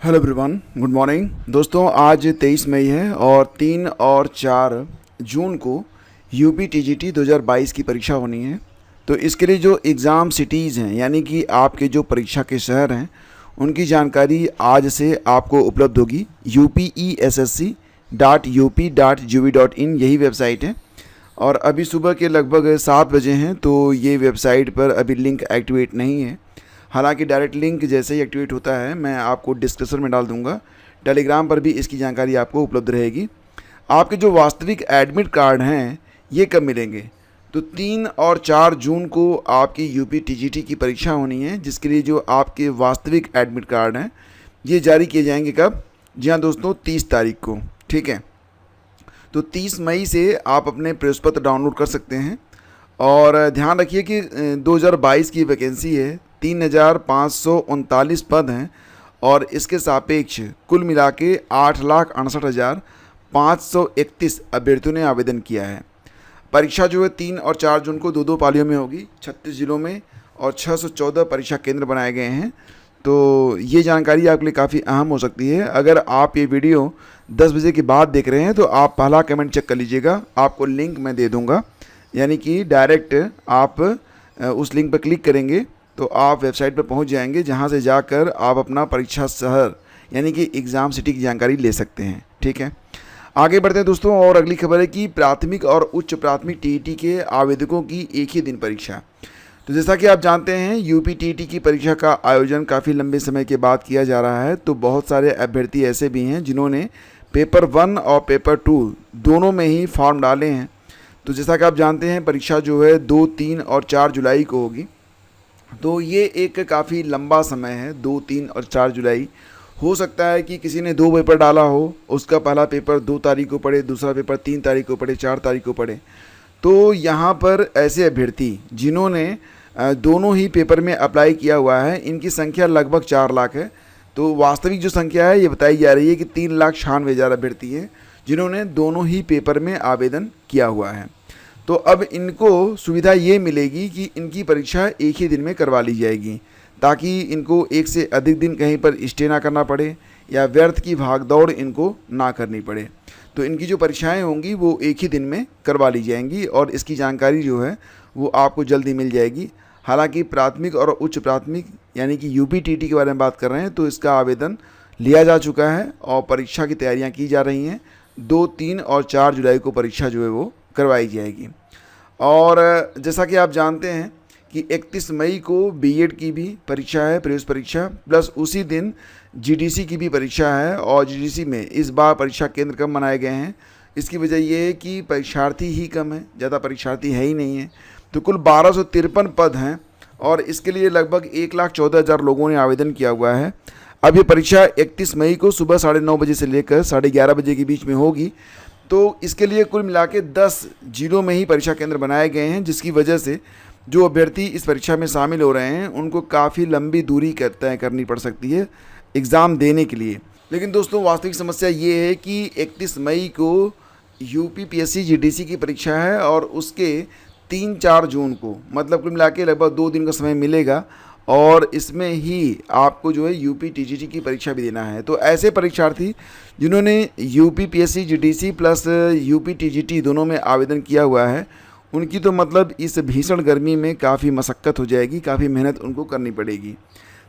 Hello everyone, good morning दोस्तों। आज 23 मई है और 3 और 4 जून को यूपी टीजीटी 2022 की परीक्षा होनी है। तो इसके लिए जो एग्ज़ाम सिटीज़ हैं यानी कि आपके जो परीक्षा के शहर हैं उनकी जानकारी आज से आपको उपलब्ध होगी। upessc.up.gov.in यही वेबसाइट है और अभी सुबह के लगभग 7 बजे हैं, तो ये वेबसाइट पर अभी लिंक एक्टिवेट नहीं है। हालांकि डायरेक्ट लिंक जैसे ही एक्टिवेट होता है मैं आपको डिस्क्रिप्शन में डाल दूंगा। टेलीग्राम पर भी इसकी जानकारी आपको उपलब्ध रहेगी। आपके जो वास्तविक एडमिट कार्ड हैं ये कब मिलेंगे? तो 3 और 4 जून को आपकी यूपी टीजीटी की परीक्षा होनी है, जिसके लिए जो आपके वास्तविक एडमिट कार्ड हैं ये जारी किए जाएंगे कब? जी हाँ दोस्तों, 30 तारीख को। ठीक है, तो 30 मई से आप अपने प्रवेश पत्र डाउनलोड कर सकते हैं। और ध्यान रखिए कि 2022 की वैकेंसी है, 3,539 पद हैं और इसके सापेक्ष कुल मिला के 8,68,531 अभ्यर्थियों ने आवेदन किया है। परीक्षा जो है 3 और 4 जून को दो पालियों में होगी 36 जिलों में और 614 परीक्षा केंद्र बनाए गए हैं। तो ये जानकारी आपके लिए काफ़ी अहम हो सकती है। अगर आप ये वीडियो 10 बजे के बाद देख रहे हैं तो आप पहला कमेंट चेक कर लीजिएगा, आपको लिंक मैं दे दूँगा। यानी कि डायरेक्ट आप उस लिंक पर क्लिक करेंगे तो आप वेबसाइट पर पहुंच जाएंगे, जहां से जाकर आप अपना परीक्षा शहर यानी कि एग्ज़ाम सिटी की जानकारी ले सकते हैं। ठीक है, आगे बढ़ते हैं दोस्तों। और अगली खबर है कि प्राथमिक और उच्च प्राथमिक टीईटी के आवेदकों की एक ही दिन परीक्षा। तो जैसा कि आप जानते हैं यूपी टीईटी की परीक्षा का आयोजन काफ़ी लंबे समय के बाद किया जा रहा है। तो बहुत सारे अभ्यर्थी ऐसे भी हैं जिन्होंने पेपर 1 और पेपर 2 दोनों में ही फॉर्म डाले हैं। तो जैसा कि आप जानते हैं परीक्षा जो है 2, 3 और 4 जुलाई को होगी। तो ये एक काफ़ी लंबा समय है, 2, 3 और 4 जुलाई। हो सकता है कि किसी ने 2 पेपर डाला हो, उसका पहला पेपर 2 तारीख को पढ़े, दूसरा पेपर 3 तारीख को पढ़े, 4 तारीख को पढ़े। तो यहाँ पर ऐसे अभ्यर्थी जिन्होंने दोनों ही पेपर में अप्लाई किया हुआ है, इनकी संख्या लगभग 4 लाख है। तो वास्तविक जो संख्या है ये बताई जा रही है कि 3,96,000 अभ्यर्थी हैं जिन्होंने दोनों ही पेपर में आवेदन किया हुआ है। तो अब इनको सुविधा ये मिलेगी कि इनकी परीक्षा एक ही दिन में करवा ली जाएगी, ताकि इनको एक से अधिक दिन कहीं पर स्टे ना करना पड़े या व्यर्थ की भागदौड़ इनको ना करनी पड़े। तो इनकी जो परीक्षाएं होंगी वो एक ही दिन में करवा ली जाएंगी और इसकी जानकारी जो है वो आपको जल्दी मिल जाएगी। हालांकि प्राथमिक और उच्च प्राथमिक यानी कि यूपी टीटी के बारे में बात कर रहे हैं तो इसका आवेदन लिया जा चुका है और परीक्षा की तैयारियाँ की जा रही हैं। 2, 3 और 4 जुलाई को परीक्षा जो है वो करवाई जाएगी। और जैसा कि आप जानते हैं कि 31 मई को बीएड की भी परीक्षा है, प्रवेश परीक्षा, प्लस उसी दिन जीडीसी की भी परीक्षा है। और जीडीसी में इस बार परीक्षा केंद्र कम बनाए गए हैं। इसकी वजह ये है कि परीक्षार्थी ही कम है, ज़्यादा परीक्षार्थी है ही नहीं है। तो कुल 1253 पद हैं और इसके लिए लगभग 1,14,000 लोगों ने आवेदन किया हुआ है। अब ये परीक्षा 31 मई को सुबह 9:30 बजे से लेकर 11:30 बजे के बीच में होगी। तो इसके लिए कुल मिला के 10 जिलों में ही परीक्षा केंद्र बनाए गए हैं, जिसकी वजह से जो अभ्यर्थी इस परीक्षा में शामिल हो रहे हैं उनको काफ़ी लंबी दूरी तय करनी पड़ सकती है एग्ज़ाम देने के लिए। लेकिन दोस्तों वास्तविक समस्या ये है कि 31 मई को यूपीपीएससी जीडीसी की परीक्षा है और उसके 3-4 जून को मतलब कुल मिला के लगभग 2 दिन का समय मिलेगा और इसमें ही आपको जो है यूपी टीजीटी की परीक्षा भी देना है। तो ऐसे परीक्षार्थी जिन्होंने UP PSC GDC plus UP TGT दोनों में आवेदन किया हुआ है उनकी तो मतलब इस भीषण गर्मी में काफ़ी मशक्क़त हो जाएगी, काफ़ी मेहनत उनको करनी पड़ेगी।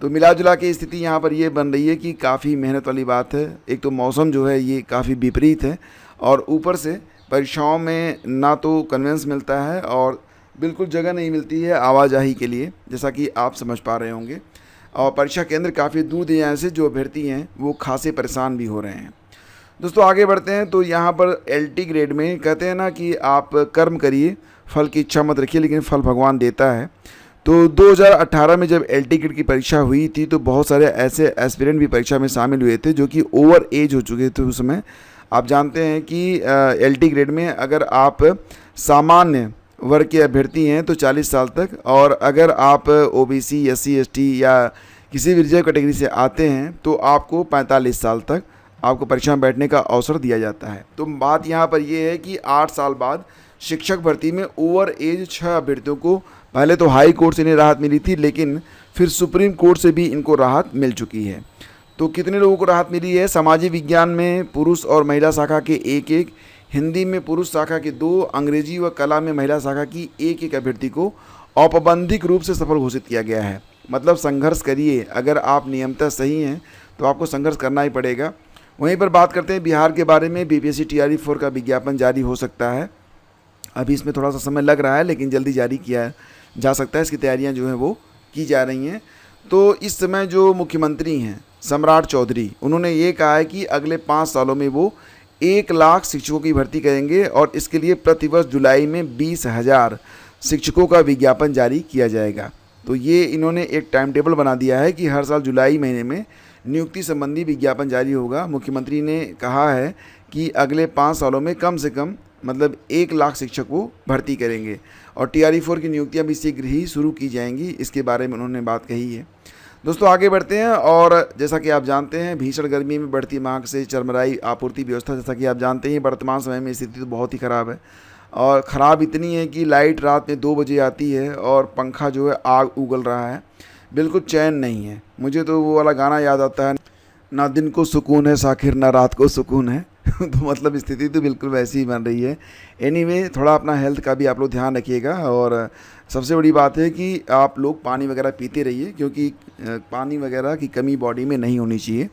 तो मिला जुला के स्थिति यहाँ पर ये बन रही है कि काफ़ी मेहनत वाली बात है। एक तो मौसम जो है ये काफ़ी विपरीत है और ऊपर से परीक्षाओं में ना तो कन्वेंस मिलता है और बिल्कुल जगह नहीं मिलती है आवाजाही के लिए, जैसा कि आप समझ पा रहे होंगे। और परीक्षा केंद्र काफ़ी दूर दिए जाने से जो अभ्यर्थी हैं वो खासे परेशान भी हो रहे हैं। दोस्तों आगे बढ़ते हैं। तो यहाँ पर एलटी ग्रेड में कहते हैं ना कि आप कर्म करिए, फल की इच्छा मत रखिए, लेकिन फल भगवान देता है। तो 2018 में जब एलटी ग्रेड की परीक्षा हुई थी तो बहुत सारे ऐसे एस्पिरेंट भी परीक्षा में शामिल हुए थे जो कि ओवर एज हो चुके थे उस समय। आप जानते हैं कि एलटी ग्रेड में अगर आप सामान्य वर्ग के अभ्यर्थी हैं तो 40 साल तक, और अगर आप ओबीसी, एससी, एसटी या किसी भी रिजर्व कैटेगरी से आते हैं तो आपको 45 साल तक आपको परीक्षा में बैठने का अवसर दिया जाता है। तो बात यहाँ पर यह है कि 8 साल बाद शिक्षक भर्ती में ओवर एज 6 अभ्यर्थियों को पहले तो हाई कोर्ट से इन्हें राहत मिली थी, लेकिन फिर सुप्रीम कोर्ट से भी इनको राहत मिल चुकी है। तो कितने लोगों को राहत मिली है? सामाजिक विज्ञान में पुरुष और महिला शाखा के एक एक, हिंदी में पुरुष शाखा के 2, अंग्रेजी व कला में महिला शाखा की एक एक अभ्यर्थी को औपबंधिक रूप से सफल घोषित किया गया है। मतलब संघर्ष करिए, अगर आप नियमतः सही हैं तो आपको संघर्ष करना ही पड़ेगा। वहीं पर बात करते हैं बिहार के बारे में। बीपीएससी टीआरई 4 का विज्ञापन जारी हो सकता है। अभी इसमें थोड़ा सा समय लग रहा है, लेकिन जल्दी जारी किया जा सकता है। इसकी तैयारियां जो हैं वो की जा रही हैं। तो इस समय जो मुख्यमंत्री हैं सम्राट चौधरी, उन्होंने ये कहा है कि अगले 5 सालों में वो 1 लाख शिक्षकों की भर्ती करेंगे और इसके लिए प्रतिवर्ष जुलाई में 20,000 शिक्षकों का विज्ञापन जारी किया जाएगा। तो ये इन्होंने एक टाइम टेबल बना दिया है कि हर साल जुलाई महीने में नियुक्ति संबंधी विज्ञापन जारी होगा। मुख्यमंत्री ने कहा है कि अगले 5 सालों में कम से कम मतलब 1 लाख शिक्षक वो भर्ती करेंगे और टीआरई 4 की नियुक्तियां भी शीघ्र ही शुरू की जाएंगी। इसके बारे में उन्होंने बात कही है। दोस्तों आगे बढ़ते हैं। और जैसा कि आप जानते हैं, भीषण गर्मी में बढ़ती मांग से चरमराई आपूर्ति व्यवस्था। जैसा कि आप जानते हैं, वर्तमान समय में स्थिति तो बहुत ही ख़राब है और ख़राब इतनी है कि लाइट रात में 2 बजे आती है और पंखा जो है आग उगल रहा है, बिल्कुल चैन नहीं है। मुझे तो वो वाला गाना याद आता है, ना दिन को सुकून है साखिर ना रात को सुकून है। तो मतलब स्थिति तो बिल्कुल वैसी ही बन रही है। एनीवे, थोड़ा अपना हेल्थ का भी आप लोग ध्यान रखिएगा और सबसे बड़ी बात है कि आप लोग पानी वगैरह पीते रहिए, क्योंकि पानी वगैरह की कमी बॉडी में नहीं होनी चाहिए।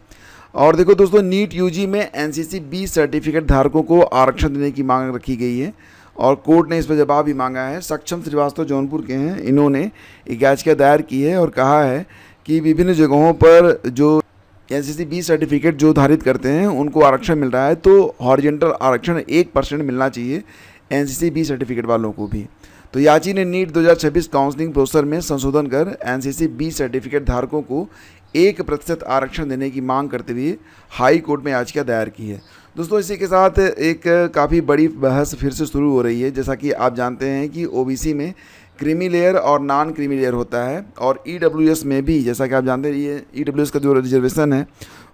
और देखो दोस्तों, नीट यूजी में एनसीसी बी सर्टिफिकेट धारकों को आरक्षण देने की मांग रखी गई है और कोर्ट ने इस पर जवाब भी मांगा है। सक्षम श्रीवास्तव जौनपुर के हैं, इन्होंने एक याचिका दायर की है और कहा है कि विभिन्न जगहों पर जो एनसीसी बी सर्टिफिकेट जो धारित करते हैं उनको आरक्षण मिल रहा है, तो हॉरिजेंटल आरक्षण 1% मिलना चाहिए एनसीसी बी सर्टिफिकेट वालों को भी। तो याची ने नीट 2026 काउंसलिंग प्रोसेस में संशोधन कर एनसीसी बी सर्टिफिकेट धारकों को 1% आरक्षण देने की मांग करते हुए हाई कोर्ट में याचिका दायर की है। दोस्तों इसी के साथ एक काफ़ी बड़ी बहस फिर से शुरू हो रही है। जैसा कि आप जानते हैं कि ओबीसी में क्रीमी लेयर और नॉन क्रीमी लेयर होता है और ईडब्ल्यूएस में भी, जैसा कि आप जानते हैं, ये ईडब्ल्यूएस का जो रिजर्वेशन है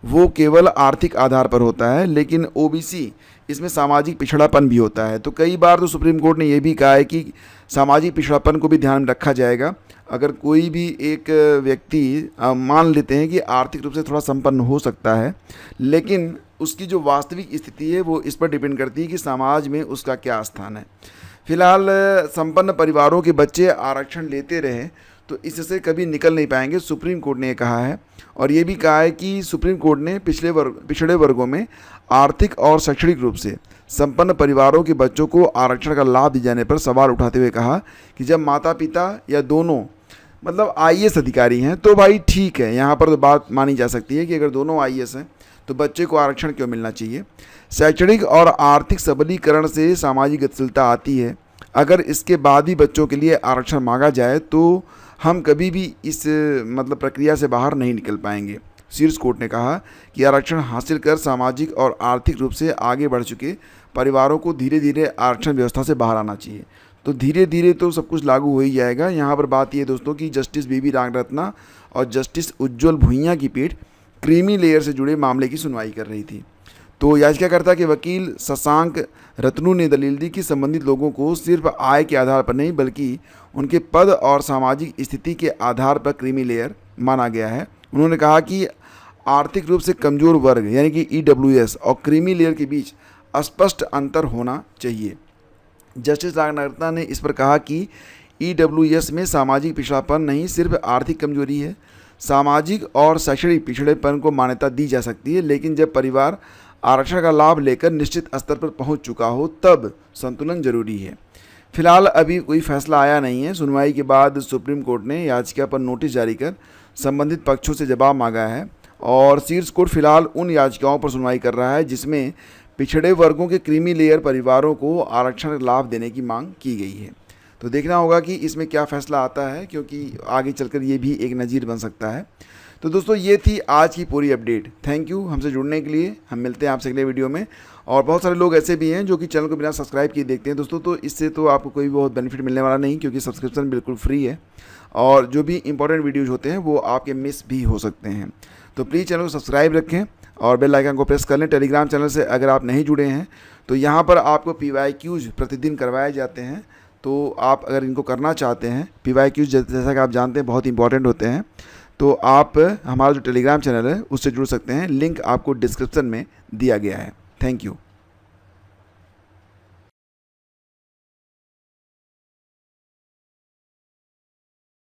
वो केवल आर्थिक आधार पर होता है, लेकिन ओबीसी इसमें सामाजिक पिछड़ापन भी होता है। तो कई बार तो सुप्रीम कोर्ट ने ये भी कहा है कि सामाजिक पिछड़ापन को भी ध्यान में रखा जाएगा। अगर कोई भी एक व्यक्ति मान लेते हैं कि आर्थिक रूप से थोड़ा संपन्न हो सकता है, लेकिन उसकी जो वास्तविक स्थिति है वो इस पर डिपेंड करती है कि समाज में उसका क्या स्थान है। फिलहाल संपन्न परिवारों के बच्चे आरक्षण लेते रहे तो इससे कभी निकल नहीं पाएंगे, सुप्रीम कोर्ट ने कहा है। और ये भी कहा है कि सुप्रीम कोर्ट ने पिछड़े वर्गों में आर्थिक और शैक्षणिक रूप से संपन्न परिवारों के बच्चों को आरक्षण का लाभ दिए जाने पर सवाल उठाते हुए कहा कि जब माता पिता या दोनों मतलब आईएएस अधिकारी हैं तो भाई ठीक है, यहाँ पर तो बात मानी जा सकती है कि अगर दोनों आईएएस हैं तो बच्चे को आरक्षण क्यों मिलना चाहिए। शैक्षणिक और आर्थिक सबलीकरण से सामाजिक गतिशीलता आती है। अगर इसके बाद ही बच्चों के लिए आरक्षण मांगा जाए तो हम कभी भी इस मतलब प्रक्रिया से बाहर नहीं निकल पाएंगे। शीर्ष कोर्ट ने कहा कि आरक्षण हासिल कर सामाजिक और आर्थिक रूप से आगे बढ़ चुके परिवारों को धीरे धीरे आरक्षण व्यवस्था से बाहर आना चाहिए। तो धीरे धीरे तो सब कुछ लागू हो ही जाएगा। यहाँ पर बात ये दोस्तों कि जस्टिस बीबी रागरत्ना और जस्टिस उज्ज्वल भुइयां की पीठ क्रीमी लेयर से जुड़े मामले की सुनवाई कर रही थी। तो याचिकाकर्ता के वकील शशांक रत्नू ने दलील दी कि संबंधित लोगों को सिर्फ आय के आधार पर नहीं बल्कि उनके पद और सामाजिक स्थिति के आधार पर क्रीमी लेयर माना गया है। उन्होंने कहा कि आर्थिक रूप से कमज़ोर वर्ग यानी कि ईडब्ल्यूएस और क्रीमी लेयर के बीच स्पष्ट अंतर होना चाहिए। जस्टिस रागरत्ना ने इस पर कहा कि ईडब्ल्यूएस में सामाजिक पिछड़ापन नहीं, सिर्फ आर्थिक कमजोरी है। सामाजिक और शैक्षणिक पिछड़ेपन को मान्यता दी जा सकती है, लेकिन जब परिवार आरक्षण का लाभ लेकर निश्चित स्तर पर पहुंच चुका हो तब संतुलन जरूरी है। फिलहाल अभी कोई फैसला आया नहीं है। सुनवाई के बाद सुप्रीम कोर्ट ने याचिका पर नोटिस जारी कर संबंधित पक्षों से जवाब मांगा है और शीर्ष कोर्ट फिलहाल उन याचिकाओं पर सुनवाई कर रहा है जिसमें पिछड़े वर्गों के क्रीमी लेयर परिवारों को आरक्षण लाभ देने की मांग की गई है। तो देखना होगा कि इसमें क्या फैसला आता है, क्योंकि आगे चलकर ये भी एक नज़ीर बन सकता है। तो दोस्तों ये थी आज की पूरी अपडेट। थैंक यू हमसे जुड़ने के लिए। हम मिलते हैं आपसे अगले वीडियो में। और बहुत सारे लोग ऐसे भी हैं जो कि चैनल को बिना सब्सक्राइब किए देखते हैं दोस्तों, तो इससे तो आपको कोई बहुत बेनिफिट मिलने वाला नहीं, क्योंकि सब्सक्रिप्शन बिल्कुल फ्री है और जो भी इंपॉर्टेंट वीडियोज़ होते हैं वो आपके मिस भी हो सकते हैं। तो प्लीज़ चैनल को सब्सक्राइब रखें और बेल आइकन को प्रेस कर लें। टेलीग्राम चैनल से अगर आप नहीं जुड़े हैं तो यहाँ पर आपको PYQs प्रतिदिन करवाए जाते हैं, तो आप अगर इनको करना चाहते हैं, PYQs जैसा कि आप जानते हैं बहुत इंपॉर्टेंट होते हैं, तो आप हमारा जो टेलीग्राम चैनल है उससे जुड़ सकते हैं, लिंक आपको डिस्क्रिप्शन में दिया गया है। Thank you.